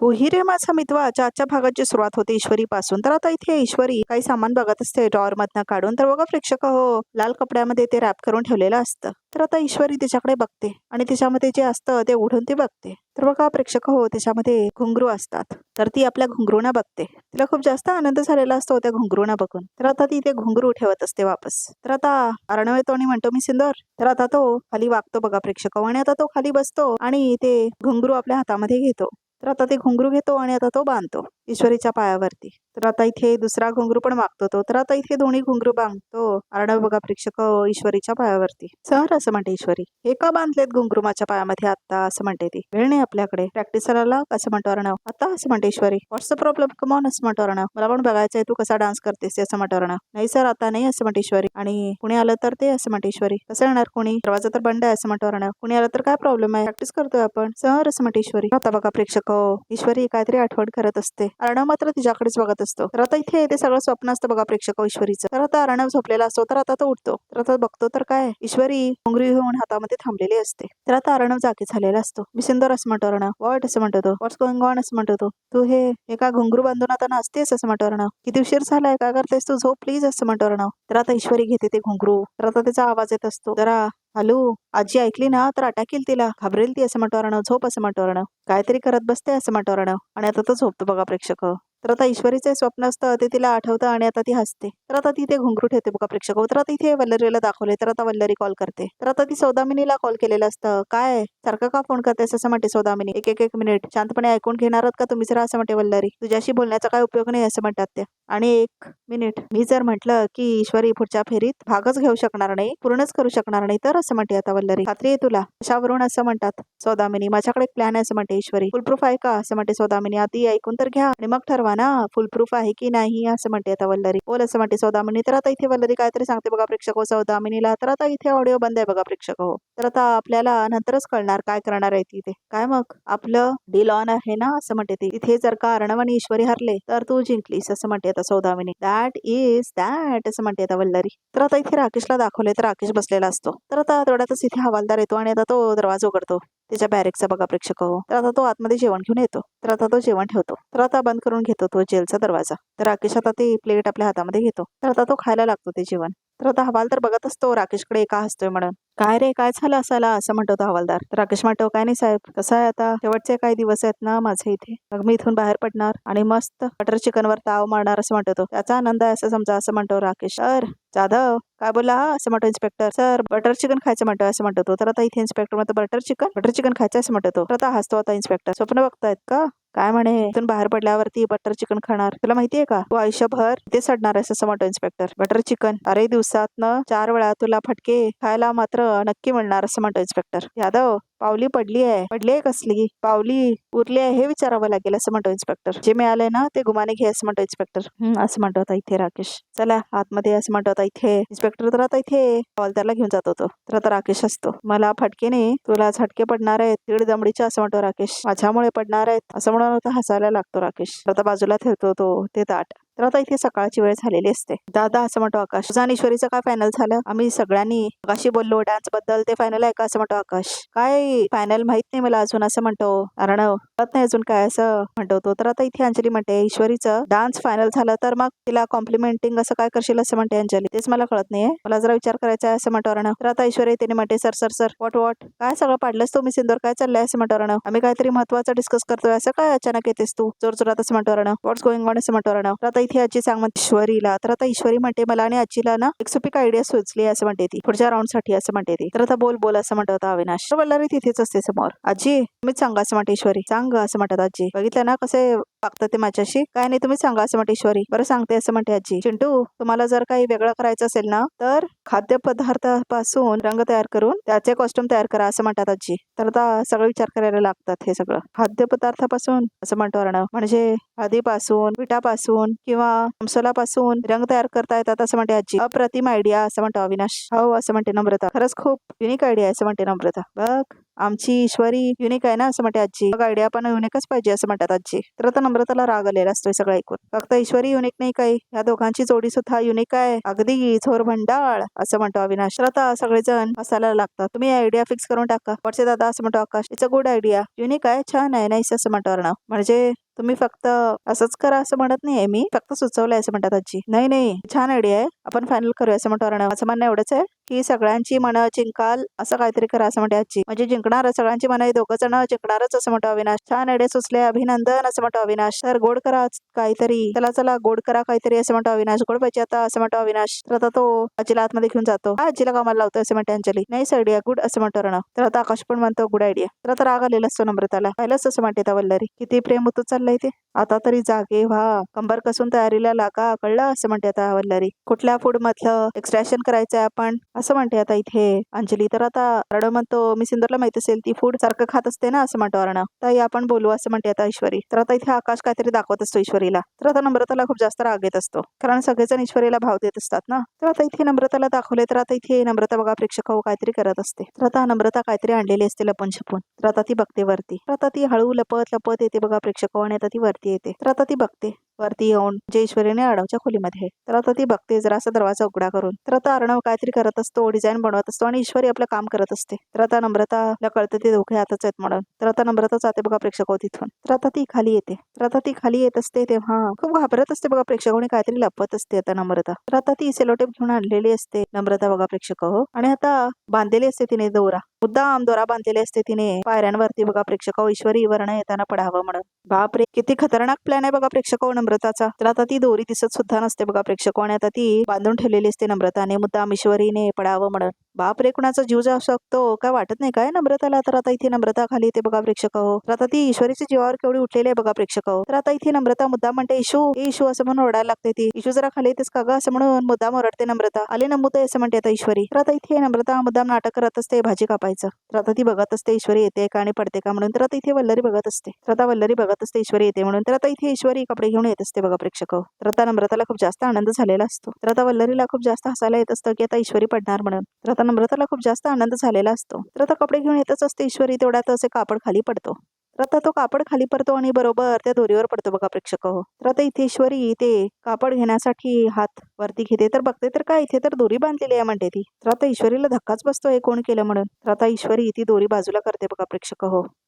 तू ही रे माझा मितवाच्या आजच्या भागाची सुरुवात होते ईश्वरी पासून. तर आता इथे ईश्वरी काही सामान बघत असते ड्रॉअर मधनं काढून. तर बघा प्रेक्षक हो, लाल कपड्यामध्ये ते रॅप करून ठेवलेलं असतं. तर आता ईश्वरी तिच्याकडे बघते आणि तिच्यामध्ये जे असतं ते उघडून ती बघते. तर बघा प्रेक्षक हो, त्याच्यामध्ये घुंगरू असतात. तर ती आपल्या घुंगरूना बघते. तिला खूप जास्त आनंद झालेला असतो त्या घुंगरूना बघून. तर आता ती ते घुंगरू ठेवत असते वापस. तर आता अर्णव येतो आणि म्हणतो मी सिंदूर. तर आता तो खाली वागतो बघा प्रेक्षक आणि आता तो खाली बसतो आणि ते घुंगरू आपल्या हातामध्ये घेतो. तर आता ते घुंगरू घेतो आणि आता तो बांधतो ईश्वरीच्या पायावरती. तर आता इथे दुसरा घुंगरू पण मागतो तो. तर आता इथे दोन्ही घुंगरू बांधतो अर्णव बघा प्रेक्षक ईश्वरीच्या पायावरती. सर असं म्हणते ईश्वरी, हे का बांधलेत घुंगरू माझ्या पायामध्ये आता असं म्हणते ती. वेळ नाही आपल्याकडे, प्रॅक्टिसला लाग असं म्हणतो अर्णव. आता असं म्हणते ईश्वरी, व्हॉट्स द प्रॉब्लेम, कमॉन असं म्हणतो अर्णव. मला पण बघायचंय तू कसा डान्स करतेस असं म्हणतो अर्णव. नाही सर आता नाही असं म्हणते ईश्वरी. आणि कुणी आलं तर ते असं म्हणते ईश्वरी. कसं येणार कोणी, दरवाजा तर बंद आहे असं म्हणतो अर्णव. कुणी आलं तर काय प्रॉब्लेम आहे, प्रॅक्टिस करतोय आपण सर असं म्हणते ईश्वरी. आता बघा प्रेक्षक ईश्वरी काहीतरी आठवण करत असते. अर्णव मात्र तिच्याकडेच बघत असतो. तर आता इथे ते सगळं स्वप्न असतं बघा प्रेक्षक ईश्वरीचं. तर आता अर्णव झोपलेला असतो. तर आता तो उठतो. तर आता बघतो तर काय, ईश्वरी घुंगरू घेऊन हातामध्ये थांबलेली असते. तर आता अर्णव जागी झालेला असतो. मी सिंदूर असं म्हणतो अर्णव. व्हॉट असं म्हणतो तो. व्हॉट्स गोइंग ऑन असं म्हणतो तो. तू हे एका घुंगरू बांधून आता नाचतेस असं म्हणतो अर्णव. किती उशीर झालाय, काय करतेस तू, झोप प्लीज असं म्हणतो अर्णव. तर आता ईश्वरी घेते ते घुंगरू. तर आता त्याचा आवाज येत असतो. जरा हॅलो, आजी ऐकली ना तर अटॅक येईल तिला, घाबरेल ती असं म्हणतो अर्णव. झोप असं म्हणतो अर्णव. काहीतरी करत बसते असं म्हणतो अर्णव. आणि आता तो झोपतो बघा प्रेक्षक. तर आता ईश्वरीचे स्वप्न असतं ते तिला आठवतं आणि आता ती हसते. तर आता ती ते घुंगरू ठेवते बघा प्रेक्षक. तर आता इथे वल्लरीला दाखवले. तर आता वल्लरी कॉल करते. तर आता ती सौदामिनीला कॉल केलेलं असतं. काय सारखं का फोन करतेस असं म्हणते सौदामिनी. एक एक एक मिनिट शांतपणे ऐकून घेणार आहात का तुम्ही जरा असं म्हणते वल्लरी. तुझ्याशी बोलण्याचा काय उपयोग नाही असं म्हणतात त्या. आणि एक मिनिट, मी जर म्हटलं की ईश्वरी पुढच्या फेरीत भागच घेऊ शकणार नाही, पूर्णच करू शकणार नाही तर असं म्हणते आता वल्लरी. खात्री आहे तुला कशावरून असं म्हणतात सौदामिनी. माझ्याकडे एक प्लॅन आहे असं म्हणते ईश्वरी. फुल प्रूफ आहे का असं म्हणते सौदामिनी. आधी ऐकून तर घ्या आणि मग ठरवा ना फुल प्रूफ आहे की नाही असं म्हणते आता वल्लरी. बोल असं म्हणते सौदामिनी. तर आता इथे वल्लरी काहीतरी सांगते बघा प्रेक्षक सौदामिनीला. तर आता इथे ऑडिओ बंद आहे बघा प्रेक्षक तर आता आपल्याला नंतरच कळणार काय करणार आहे तिथे. काय मग आपलं डील ऑन आहे ना असं म्हणते ती. इथे जर का अर्णव आणि ईश्वरी हरले तर तू जिंकलीस असं म्हणते आता सौदामिनी. दॅट इज दॅट असं म्हणते आता वल्लरी. तर आता इथे राकेशला दाखवले. तर राकेश बसलेला असतो. तर आता तेवढ्यातच इथे हवालदार येतो आणि आता तो दरवाजा उघडतो त्याच्या बॅरेकचा बघा प्रेक्षक तर आता तो आतमध्ये जेवण घेऊन येतो. तर आता तो जेवण ठेवतो. तर आता बंद करून घेतो तो जेलचा दरवाजा. तर राकेश आता ती प्लेट आपल्या हातामध्ये घेतो. तर आता तो खायला लागतो ते जेवण. तर आता हवालदार बघत असतो राकेशकडे का हसतोय म्हणून. काय रे काय झालं असायला असं म्हणतो तो हवालदार. तर राकेश म्हणतो काय नाही साहेब, कसं आहे आता शेवटचे काही दिवस आहेत ना माझे इथे, मग मी इथून बाहेर पडणार आणि मस्त बटर चिकनवर ताव मारणार असं म्हणतो तो. त्याचा आनंद आहे असं समजा असं म्हणतो राकेश. तर जाधव काय बोला असं म्हणतो इन्स्पेक्टर. सर बटर चिकन खायचं म्हणतो असं म्हणतो तो. तर आता इथे इन्स्पेक्टर म्हणतो बटर चिकन खायचं असं म्हणतो तो. तर आता हसतो आता इन्स्पेक्टर. स्वप्न बघतायत का काय म्हणे, इथून बाहेर पडल्यावरती बटर चिकन खाणार. तुला माहितीये का तू आयुष्यभर ते सडणार आहेस असं म्हणतो इन्स्पेक्टर. बटर चिकन अरे दिवसातनं 4 वेळा तुला फटके खायला मात्र नक्की मिळणार असं म्हणतो इन्स्पेक्टर. यादव पावली पडली आहे कसली पावली उरली आहे हे विचारावं लागेल असं म्हणतो इन्स्पेक्टर. जे मिळालंय ना ते गुमाने घे असं म्हणतो इन्स्पेक्टर. असं म्हणतो आता इथे राकेश. चला आतमध्ये असं म्हणतो आता इथे इन्स्पेक्टर. तर आता इथे हवालदारला घेऊन जातो तो. तर आता राकेश असतो. मला फटके नाही तुला झटके पडणार आहेत दीड दमडीच्या असं म्हणतो राकेश. माझ्यामुळे पडणार आहेत असं म्हणून आता हसायला लागतो राकेश. तर आता बाजूला ठेवतो तो ते ताट. तर आता इथे सकाळची वेळ झालेली असते. दादा असं म्हणतो आकाश, तुझा आणि ईश्वरीचं काय फायनल झालं. आम्ही सगळ्यांनी आकाशी बोललो डान्स बद्दल, ते फायनल आहे का असं म्हणतो आकाश. काय फायनल माहित नाही मला अजून असं म्हणतो अर्णव. कळत नाही अजून काय असं म्हणतो तो. तर आता इथे अंजली म्हणते ईश्वरीचं डान्स फायनल झालं तर मग तिला कॉम्प्लिमेंटिंग असं काय करशील असं म्हणते अंजली. तेच मला कळत नाहीये, मला जरा विचार करायचा आहे असं म्हणतो अर्णव. तर आता ईश्वरी तिने म्हणते सर सर सर वॉट काय सगळं पाडलंस तुम्ही सिंदूर, काय चाललंय असं म्हणतो अर्णव. आम्ही काहीतरी महत्वाचं डिस्कस करतोय असं काय अचानक येतेस तू जोर जोरात असं म्हणतो अर्णव. व्हॉट्स गोइंग ऑन असं म्हणतो अर्णव. तर आता इथे आजी सांग म्हणते ईश्वरीला. तर आता ईश्वरी म्हणते मला आणि आजीला ना एक सुपीक आयडिया सुचली असं म्हणते ती पुढच्या राऊंड साठी असं म्हणते ती. तर आता बोल बोल असं म्हणतो होता अविनाश. तर वल्लरी तिथेच असते समोर. आजी तुम्हीच सांगा असं म्हणते ईश्वरी. सांग असं म्हणतात आजी. बघितलं ना कसे वागतात ते माझ्याशी. काय नाही तुम्ही सांगा असं म्हणते ईश्वरी. बरं सांगते असं म्हणते आजी. चिंटू तुम्हाला जर काही वेगळं करायचं असेल ना तर खाद्यपदार्थापासून रंग तयार करून त्याचे कॉस्ट्युम तयार करा असं म्हणतात आजी. तर आता सगळं विचार करायला लागतात हे सगळं. खाद्यपदार्थापासून असं म्हणतो अर्णव. म्हणजे आधीपासून पिठापासून किंवा मसालापासून रंग तयार करता येतात असं म्हणते आजी. अप्रतिम आयडिया असं म्हणतो अविनाश. हो असं म्हणते नम्रता. खरंच खूप युनिक आयडिया असं म्हणते नम्रता. बघ आमची ईश्वरी युनिक आहे ना असं म्हणते आजी. बघ आयडिया पण युनिकच पाहिजे असं म्हणतात आजी. तर आता नम्रताला राग आलेला असतोय सगळं ऐकून. फक्त ईश्वरी युनिक नाही काही, या दोघांची जोडी सुद्धा युनिक आहे, अगदी झोर भंडाळ असं म्हणतो अविनाश. तर आता सगळेजण हसायला लागतात. तुम्ही आयडिया फिक्स करून टाका वरचे दादा असं म्हणतो Akash. It's a good idea, unique आहे, छान आहे, नाईस असं म्हणतो अर्णव. म्हणजे तुम्ही फक्त असंच करा असं म्हणत नाहीये, मी फक्त सुचवलंय असं म्हणतात आजी. नाही नाही, छान आयडिया आहे, आपण फायनल करूया असं म्हणतो अर्णव. असं म्हणणं एवढंच आहे की सगळ्यांची मनं जिंकाल असं काहीतरी करा असं म्हणते आजी. म्हणजे जिंकणार सगळ्यांची मनं, दोघं जण जिंकणारच असं म्हणतो अविनाश. छान आयडिया सुचले, अभिनंदन असं म्हणतो अविनाश. तर गोड करा काहीतरी, चला चला गोड करा काहीतरी असं म्हणतो अविनाश. गोड पाहिजे आता असं म्हणतो अविनाश. तर आता तो आजीला आतमध्ये घेऊन जातो. आजीला कामाला लावतो असं म्हणते अंजली. नाईस आयडिया, गुड असं म्हणतो अर्णव. तर आता आकाश पण म्हणतो गुड आयडिया. तर आता राग आलेला असतो नम्रताला. पाहिलंच असं म्हणते वल्लरी, किती प्रेम होतं चाललंय ते. आता तरी जागे व्हा, कंबर कसून तयारीला लागा, कळलं असं म्हणते आता वल्लरी. कुठल्या फूड मधलं एक्सट्रॅक्शन करायचंय आपण असं म्हणते आता इथे अंजली. तर आता अर्णव म्हणतो मी सिंदूरला माहित असेल, ती फूड सारखं खात असते ना असं म्हणतो अर्णव. तर आपण बोलू असं म्हणते आता ईश्वरी. तर आता इथे आकाश काहीतरी दाखवत असतो ईश्वरीला. तर आता नम्रताला खूप जास्त राग येत असतो, कारण सगळेजण ईश्वरीला भाव देत असतात ना. तर आता इथे नम्रताला दाखवले. तर आता इथे नम्रता बघा प्रेक्षक काहीतरी करत असते. तर आता नम्रता काहीतरी आणलेली असते लपून छपून. तर आता ती बघते वरती. तर आता ती हळू लपत लपत येते बघा प्रेक्षक, आणि आता ती वरती येते. तर आता ती बघते वरती येऊन जे ईश्वरीने अर्णवच्या खोलीमध्ये. तर आता ती बघते जरा असा दरवाजा उघडा करून. तर आता अर्णव काहीतरी करत असतो, डिझाईन बनवत असतो, आणि ईश्वरी आपलं काम करत असते. तर आता नम्रताला कळतं ते दोघे हातच आहेत म्हणून. तर आता नम्रता जाते बघा प्रेक्षक तिथून. तर आता ती खाली येते. तर आता ती खाली येत असते तेव्हा खूप घाबरत असते बघा प्रेक्षक, काहीतरी लपत असते आता नम्रता. तर आता ती सेलोटेप घेऊन आणलेली असते नम्रता बघा प्रेक्षक आणि आता बांधलेली असते तिने दोरा, मुद्दाम दोरा बांधलेली असते तिने पायऱ्यांवरती बघा प्रेक्षक, ईश्वरी वर्ण येताना पडावं म्हणून. बापरे, किती खतरनाक प्लॅन आहे बघा प्रेक्षक नम्रताचा. तर आता ती दोरी दिसत सुद्धा नसते बघा प्रेक्षक, आणि आता ती बांधून ठेवलेली असते नम्रताने मुद्दाम ईश्वरीने पडावं म्हणून. बापरे, कुणाचा जीव जाऊ शकतो काय वाटत नाही काय नम्रताला. तर आता इथे नम्रता खाली येते बघा प्रेक्षक तर आता ती ईश्वरीच्या जीवावर केवढी उठलेली आहे बघा प्रेक्षक. तर आता इथे नम्रता मुद्दाम म्हणते इशू असं म्हणून ओरडायला लागते ती. इशू जरा खाली येतेस का ग असं म्हणून मुद्दाम ओरडते नम्रता. आले नमुते असं म्हणते आता ईश्वरी. तर आता इथे नम्रता मुद्दाम नाटक करत असते भाजी कापायचं. तर आता ती बघत असते ईश्वरी येते का आणि पडते का म्हणून. तर आता इथे वल्लरी बघत असते. तर आता वल्लरी बघत असते ईश्वरी येते म्हणून. तर आता इथे ईश्वरी कपडे घेऊन येत असते बघा प्रेक्षक. तर आता नम्रताला खूप जास्त आनंद झालेला असतो. तर आता वल्लरीला खूप जास्त हसायला येत असतं की आता ईश्वरी पडणार म्हणून. तर आता नम्रताला खूप जास्त आनंद झालेला असतो. तर आता कपडे घेऊन येतच असते ईश्वरी, तेवढ्यात असे कापड खाली पडतो. तर आता तो कापड खाली पडतो आणि बरोबर त्या दोरीवर पडतो बघा प्रेक्षक. तर आता इथे ईश्वरी ते कापड घेण्यासाठी हात वरती घेते. तर बघते तर काय इथे तर दोरी बांधलेली आहे म्हणते ती. तर आता ईश्वरीला धक्काच बसतो हे कोण केलं म्हणून. तर आता ईश्वरी ती दोरी बाजूला करते बघा प्रेक्षक.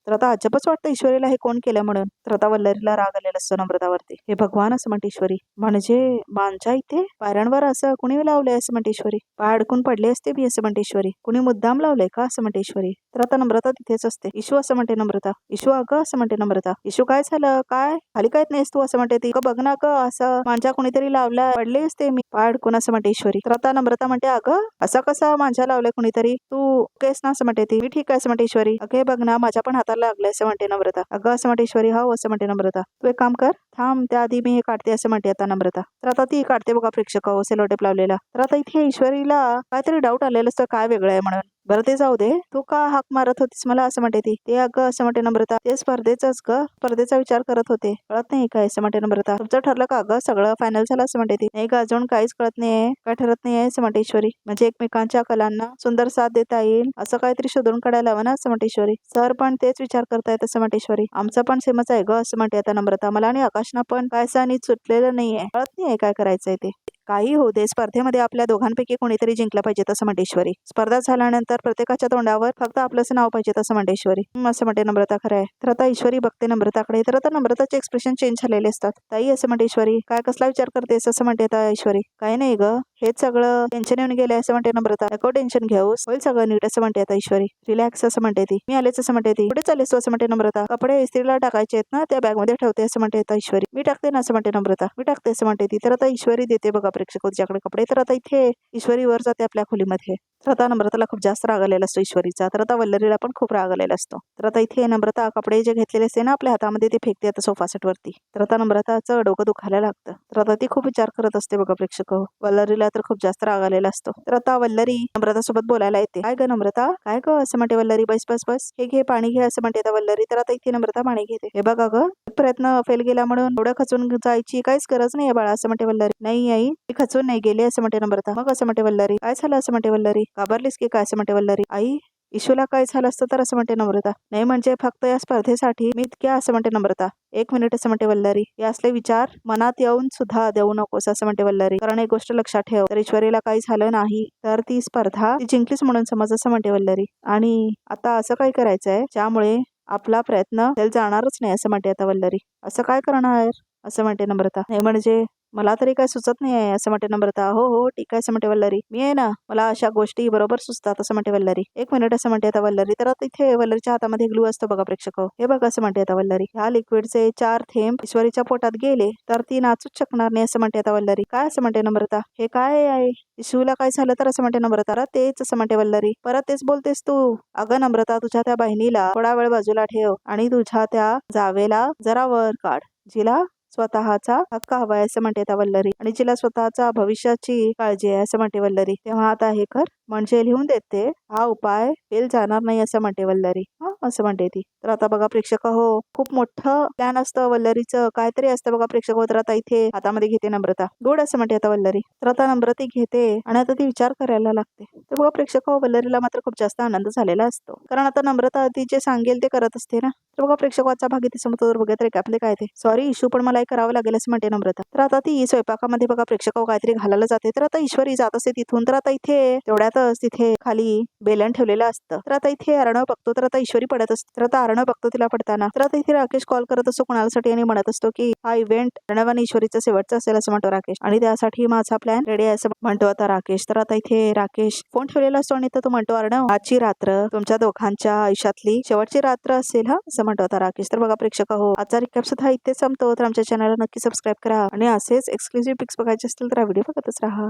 तर आता अजबच वाटतं ईश्वरीला हे कोण केलं म्हणून. तर आता वल्लरीला राग आलेला असतो नम्रतावरती. हे भगवान असं म्हणते ईश्वरी, म्हणजे माझ्या इथे पायऱ्यांवर असं कुणी लावलंय असं म्हणते ईश्वरी. पाय अडकून पडले असते मी असं म्हणते ईश्वरी. कुणी मुद्दाम लावलंय का असं म्हणते ईश्वरी. तर आता नम्रता तिथेच असते. इशू असं म्हणते नम्रता. इशू अगं असं म्हणते नम्रता. इशू काय झालं, काय खाली काय नाहीस तू असं म्हणते ती. बघ ना ग असं माझ्या कुणीतरी लावला, पडले असते मी पाय अडकून असं म्हणते ईश्वरी. तर आता नम्रता म्हणते अगं असं कसं माझ्या लावलंय कुणीतरी, तू केस ना असं म्हणते ती. मी ठीक आहे असं म्हणते ईश्वरी. अगे बघ ना माझ्या पण हाताला लागलंय असं म्हणते नम्रता. अगं असं म्हणते ईश्वरी. हो असं म्हणते नम्रता. तू एक काम कर, थांब त्याआधी मी हे काढते असं म्हणते आता नम्रता. तर आता ती काढते बघा प्रेक्षक सेलोटेप लावलेला. तर आता इथे ईश्वरीला काहीतरी डाऊट आलेलं असतं काय वेगळं आहे म्हणून. बरं ते जाऊ दे, तू का हाक मारत होतीस मला असं म्हणते ती. ते अगं असं म्हणते नम्रता, ते स्पर्धेचंच ग, स्पर्धेचा विचार करत होते, कळत नाही काय असं म्हणते नम्रता. तुमचं ठरलं का ग, सगळं फायनल झालं असं म्हणते ती. नाही ग अजून काहीच कळत नाहीये, काय ठरत नाहीये असं म्हणते ईश्वरी. म्हणजे एकमेकांच्या कलांना सुंदर साथ देता येईल असं काहीतरी शोधून काढायला हवं ना असं म्हणते ईश्वरी. सर पण तेच विचार करतायत असं म्हणते ईश्वरी. आमचं पण सेमच आहे ग असं म्हणते आता नम्रता. मला आणि आकाशना पण काय आणि सुटलेलं नाहीये, कळत नाहीये काय करायचंय ते. काही होऊ दे, स्पर्धेमध्ये आपल्या दोघांपैकी कोणीतरी जिंकलं पाहिजे असं म्हणते ईश्वरी. स्पर्धा झाल्यानंतर प्रत्येकाच्या तोंडावर फक्त आपलंच नाव पाहिजे असं म्हणते ईश्वरी. असं म्हणते नम्रता. खरं आहे. तर आता ईश्वरी बघते नम्रताकडे. तर आता नम्रताचे एक्सप्रेशन चेंज झालेले असतात. ताई असं म्हणते ईश्वरी, काय कसला विचार करतेस असं म्हणते आता ईश्वरी. काय नाही ग, हेच सगळं टेन्शन येऊन गेले असं म्हणते नम्रता. नको टेन्शन घेऊस, होईल सगळं नीट असं म्हणते आता ईश्वरी. रिलॅक्स असं म्हणते ती. मी आलेच असं म्हणते ती. कुठे चालेस तू असं म्हणते नम्रता. कपडे इस्त्रीला टाकायचे आहेत ना, त्या बॅग मध्ये ठेवते असं म्हणते आता ईश्वरी. मी टाकते ना असं म्हणते नम्रता. मी टाकते असं म्हणते ती. तर आता ईश्वरी देते बघा प्रेक्षक तिच्याकडे कपडे. तर आता इथे ईश्वरी वर जाते आपल्या खोलीमध्ये. तर आता नम्रताला खूप जास्त राग आलेला असतो ईश्वरीचा. तर आता वल्लरीला पण खूप राग आलेला असतो. तर आता इथे नम्रता कपडे जे घेतलेले असते ना आपल्या हातामध्ये ते फेकते आता सोफा सेट वरती. तर आता नम्रताचं डोकं दुखायला लागतं. तर आता ती खूप विचार करत असते बघा प्रेक्षक. वल्लरीला तर खूप जास्त राग आलेला असतो. तर आता वल्लरी नम्रता सोबत बोलायला येते. काय ग नम्रता, काय ग असं म्हणते वल्लरी. बस बस बस, हे घे पाणी घे असं म्हणते आता वल्लरी. तर आता इथे नम्रता पाणी घेते. हे बघा ग, प्रयत्न फेल गेला म्हणून एवढं खचून जायची काहीच गरज नाही बाळा असं म्हणते वल्लरी. नाही आई, मी खचून नाही गेले असं म्हणते नम्रता. मग असं म्हणते वल्लरी. काय झालं असं म्हणते वल्लरी. घाबरलीस की काय असं म्हणते वल्लरी. आई इशूला काय झालं असतं तर असं म्हणते नम्रता. नाही म्हणजे फक्त या स्पर्धेसाठी मी इतक्या असं म्हणते नम्रता. एक मिनिट असं म्हणते वल्लरी. हे असले विचार मनात येऊन सुद्धा देऊ नकोस असं म्हणते वल्लरी. कारण एक गोष्ट लक्षात ठेव, तर ईश्वरीला काही झालं नाही तर ती स्पर्धा ती जिंकलीच म्हणून समज असं म्हणते वल्लरी. आणि आता असं काय करायचंय ज्यामुळे आपला प्रयत्न फेल जाणारच नाही असं म्हणते आता वल्लरी. असं काय करणार असं म्हणते नम्रता. नाही म्हणजे मला तरी काय सुचत नाही आहे असं म्हणते नम्रता. हो हो ठीक आहे असं म्हणते वल्लरी. मी आहे ना, मला अशा गोष्टी बरोबर सुचतात असं म्हणते वल्लरी. एक मिनिट असं म्हणते आता वल्लरी. तर आता इथे वल्लरीच्या हातामध्ये ग्लू असतो बघा प्रेक्षक. हे बघा असं म्हणते आता वल्लरी. ह्या लिक्विडचे 4 थेंब ईश्वरीच्या पोटात गेले तर ती नाचूच शकणार नाही असं म्हणते आता वल्लरी. काय असं म्हणते नम्रता. हे काय आहे इशूला काय झालं तर असं म्हणते नम्रता. परत तेच असं म्हणते वल्लरी. परत तेच बोलतेस तू. अगं नम्रता, तुझ्या त्या बहिणीला थोडा वेळ बाजूला ठेव आणि तुझ्या त्या जावेला जरा वर काढ, जिला स्वतःचा हक्क हवाय असं म्हणते आता वल्लरी. आणि जिला स्वतःचा भविष्याची काळजी आहे असं म्हणते वल्लरी. तेव्हा आता हे कर म्हणजे लिहून देते, हा उपाय फेल जाणार नाही असं म्हणते वल्लरी. हा असं म्हणते ती. तर आता बघा प्रेक्षक हो, खूप मोठं प्लॅन असतं वल्लरीचं, काहीतरी असतं बघा प्रेक्षक हो. तर आता इथे हातामध्ये घेते नम्रता. गोड असं म्हणते आता वल्लरी. तर आता नम्रता घेते आणि आता ती विचार करायला लागते. तर बघा प्रेक्षक हो, वल्लरीला मात्र खूप जास्त आनंद झालेला असतो, कारण आता नम्रता ती जे सांगेल ते करत असते ना. तर बघा प्रेक्षकाचा भाग इथे समोर बघत रे आपले काय ते सॉरी इशू, पण मला हे करावं लागेल असं म्हणते नम्रता. तर आता ती स्वयंपाकामध्ये बघा प्रेक्षक काहीतरी घालायला जाते. तर आता ईश्वरी जात असते तिथून. तर आता इथे तेवढ्यातच तिथे खाली बेलन ठेवलेलं असतं. तर आता इथे अर्णव बघतो. तर आता ईश्वरी पडत असते. तर आता अर्णव बघतो तिला पडताना. तर आता इथे राकेश कॉल करत असतो कोणासाठी आणि म्हणत असतो की हा इव्हेंट अर्णव आणि ईश्वरीचा शेवटचा असेल असं म्हणतो राकेश. आणि त्यासाठी माझा प्लॅन रेडी आहे असं म्हणतो आता राकेश. तर आता इथे राकेश फोन ठेवलेला असतो आणि तो म्हणतो अर्णव, आजची रात्र तुमच्या दोघांच्या आयुष्यातली शेवटची रात्र असेल हा असं म्हणतो आता राकेश. तर बघा प्रेक्षक हो, आजचा रिकॅप सुद्धा इथे संपतो. तर आमच्या चॅनलला नक्की सबस्क्राईब करा आणि असेच एक्सक्लुझिव्ह पिक्स बघायचे असतील तर हा व्हिडिओ बघतच राहा.